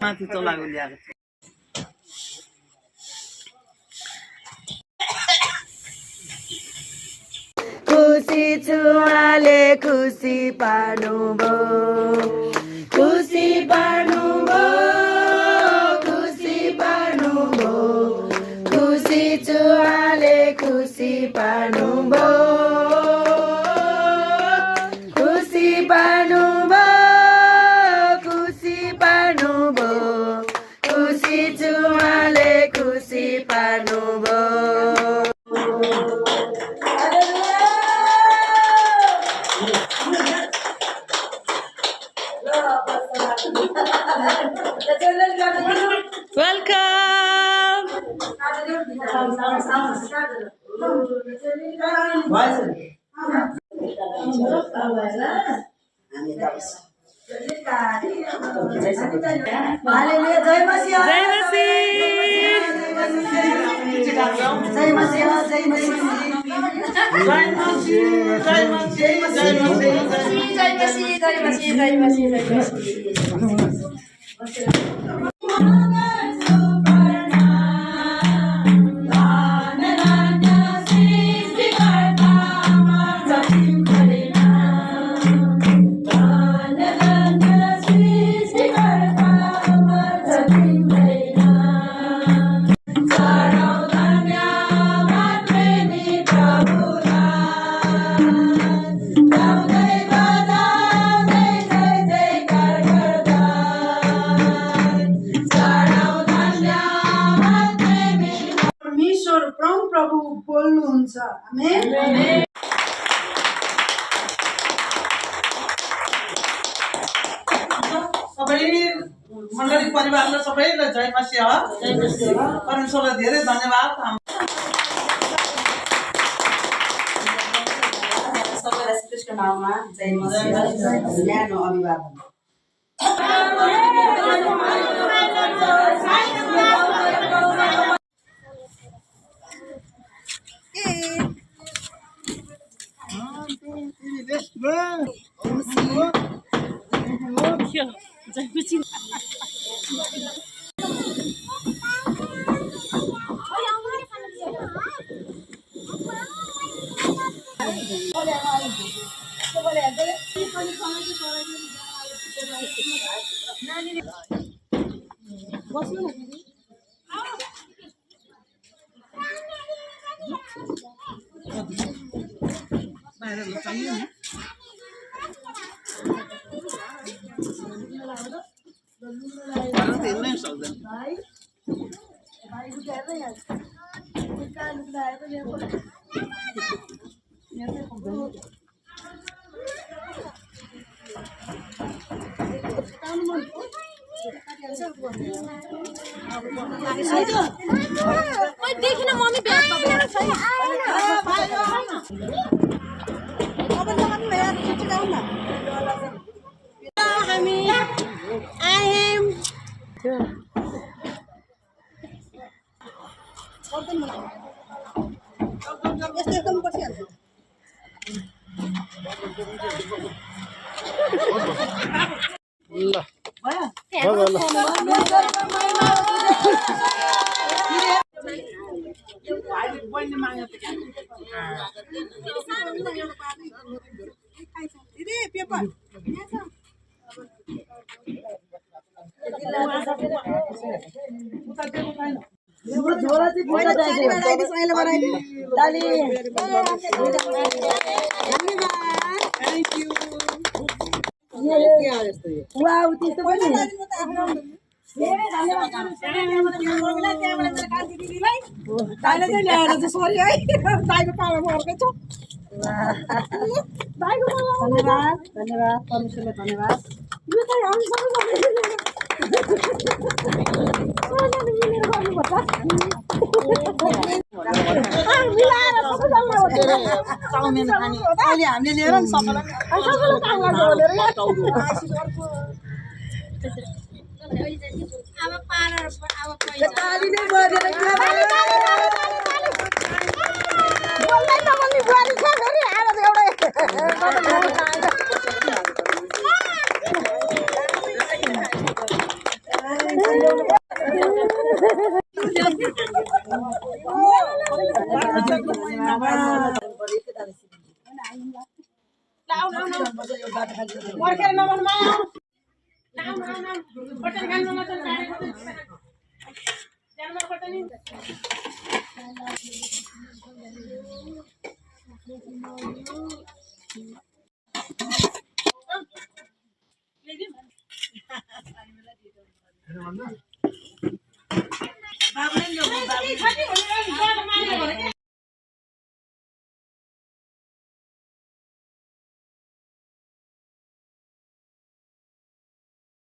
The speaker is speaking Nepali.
माथि चलाएको ल्याएको खुसी छुवाले खुसी पार्नुभयो खुसी पार्नुभयो खुसी पार्नुभयो खुसी छुवाले खुसी पार्नुभयो खुसी पार्नुभयो खुसी पार्नुभयो खुसी छुवाले खुसी पार्नुभयो Welcome. Amen. सबै मण्डली परिवारलाई सबैलाई जय मसीह परमेश्वरलाई धेरै धन्यवाद सबैलाई श्रीकृष्णको नाममा जय मसीह न्यानो अभिवादन देखिन मम्मी ब्याग धन्यवाद परमेश्वरलाई धन्यवाद चाउमिन खाने अहिले हामीले लिएर नि सबैलाई अब पार अब ताली नै बजेर के बोल्दै त मन्नी बुहारी छ फेरि बाबुले